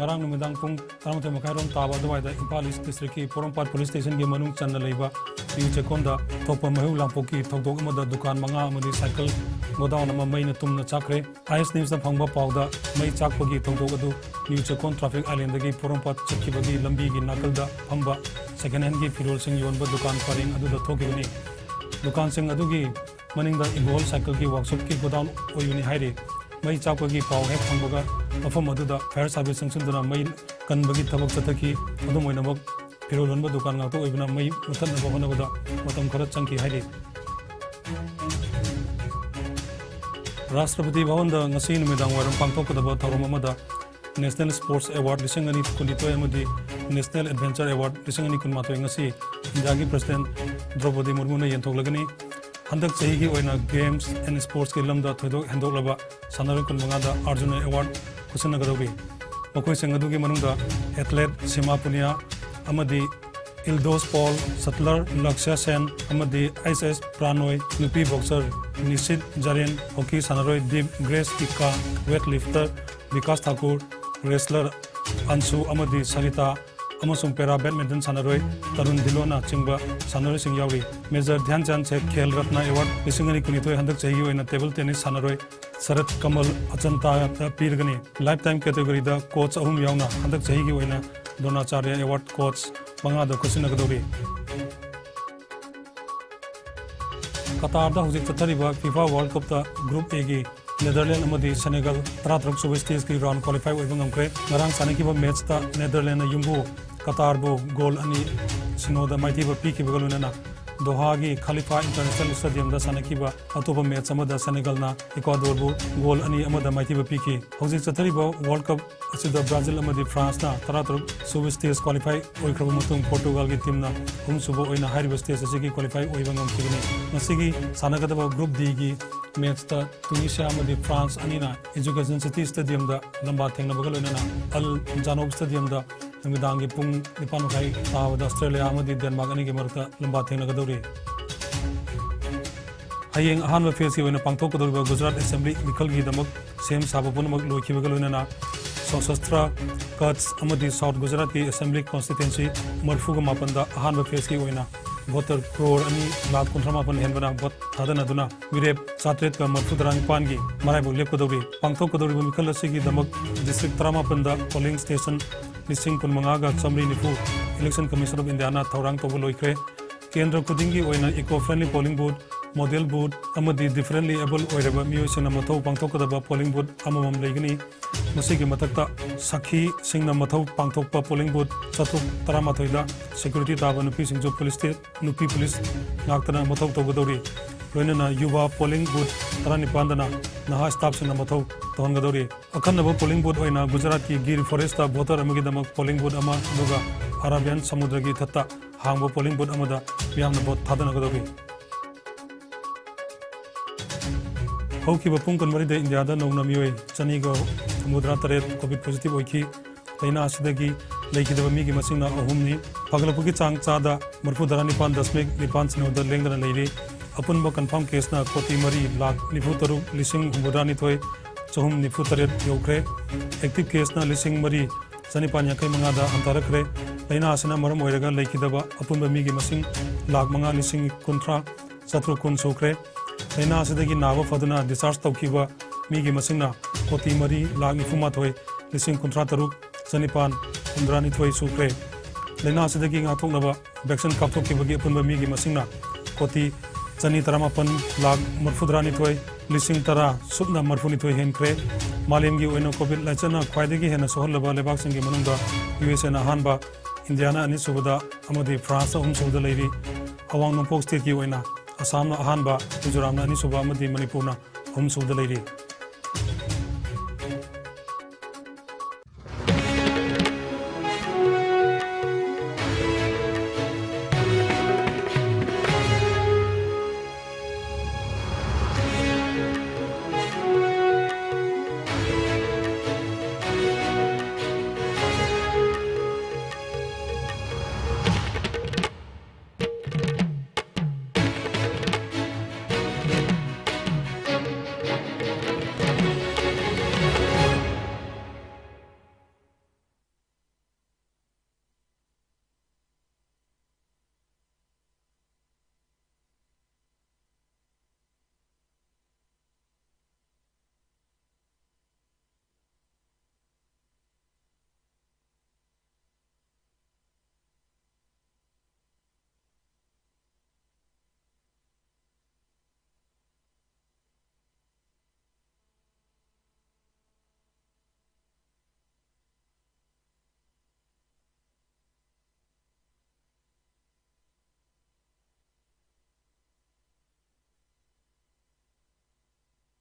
ngarang numidang pung 11 makhairom taba dwaida Impal East District ki Porompat Police Station gi manung channa leiba pi chekonda thopa mahu lampoki thokdok amada dukan manga amadi cycle godown ama maina tumna chakre IS News na phangba pawda mai chakpagi thokdok adu New Chekon Traffic Island gi Porompat chakibagi lambi gi nakalda phamba second hand gi firol sing yonba dukan paring adu da thokibani dukan sing adu gi maningda Evolve cycle gi workshop ki godown oyuni haire mai chakpagi paw he phangbaga mafam aduda fire service sangchunduna mai kanbagi thabak chathaki adum oinabak firol honba dukan ngakto oibna mai muthanna bahonabada matam khara changki haire Rashtrapati Bhavan da ngasi numidang waram pangthokadaba tharom amada National Sports Award lisingani kunditoy amadi National Adventure Award lisingani kunmatoi ngasi Indiagi President Draupadi Murmu na yenthoklagani handak chahi gi oina Games and Sports ki lamda thoidok hendoklaba sanaroi kunmanga da Arjuna Award kusanagadoi makoi sengadu gi manungda athlete Sima Punia amadi Ildos Paul Sattler Lakshya Sen amadi ISS Pranoi Nupi Boxer Nisit Jaren Hockey Sanaroi Deep Grace Ika Weightlifter Vikas Thakur Wrestler Ansu amadi Sarita amasung Para Badminton Sanaroi Tarun Dilona Chingba Sanaroi sing yawi Major Dhyan Chand se Khel Ratna Award lisingani kunitoi handak chahi oina table tennis Sanaroi Sarat Kamal Achanta Pirgani Lifetime category da coach ahum yauna handak chahi gi oina Donacharya Award coach manga da kusinagadori Qatar da hujik chathariba FIFA World Cup da Group A gi Netherlands amadi Senegal 13 sub stage ki round qualify oiba ngamkre ngarang sanakiba match ta Netherlands yumbu Qatar bo goal ani sinoda maitiba piki bagaluna Doha gi Khalifa International Stadium da sanakiba atoba match amada Senegal na Ecuador bo goal ani amada maitiba piki hujik chathariba World Cup asida Brazil amadi France na 13 sub stage qualify oikraba mutung Portugal gi team na subo oina high stage asigi qualify oiba ngamkibani masigi sanagadaba group D gi match ta Tunisia amadi France anina Education City Stadium da lamba thengna bagalona Al Janoub Stadium da namidangi pung nipan kai tawada Australia amadi Denmark ani ge marta lamba thengna gadori hayeng ahanba phase ki oina pangthok kadoriba Gujarat Assembly mikhal gi damak sem sabapun mak loikiba galona Sosastra Kutch amadi South Gujarat ki Assembly Constituency marfuga mapanda ahanba phase ki oina voter crore ani lakh 38 henbana vote thadana duna virep satret ka marfudarang pangi marai bo lepkodobi pangthok kodori bo mikhal asigi damak district 38 da polling station lising kun manga ga chamri nifu election commission of India na thaurang tobo loikre kendra kudingi oina eco friendly polling booth model booth amadi differently able oireba miyosina mathau pangthok kadaba polling booth amamam leigani masigi matakta sakhi singna mathau pangthokpa polling booth chathuk 13 da security taba nupi singjo police state nupi police ngaktana mathau togodori loinana yuva polling booth 19 dana naha staff singna mathau tohongadori akhanaba polling booth oina Gujarat ki Gir Forest ta voter amagi damak polling booth ama duga Arabian Samudra gi thatta hangbo polling booth amada miyamna vote thadana gadori Hokiba pung konmari de India da nongna mioi chanigo mudra taret covid positive oiki laina asidagi leikidaba mi gi masingna ahumni paglapugi chang chada marfudara nipan dasmik nipan sinoda lengdana leiri apunba confirm case na koti mari lakh nifu taru lising humudani thoi chahum nifu taret yokre active case na lising mari chanipan yakai manga da antarakre laina asina maram oiraga leikidaba apunba mi gi masing lakh manga lising kuntra satru kun sokre laina asidagi nawa faduna discharge tawkiba mi gi masingna koti mari lakh nifuma thoi lising kuntra taruk chanipan umdrani thoi sukre laina asidagi ngathoknaba vaccine kapthokibagi apunba mi gi masingna koti chani 38 lakh marfudrani thoi lising tara subna marfuni thoi henkre malemgi oina covid lachana khwaidagi hena sohallaba lebak singi manungda USA na hanba Indiana ani subada amadi France subada leiri awang nompok state ki oina Assam na hanba Mizoram na ani suba amadi Manipur na subada leiri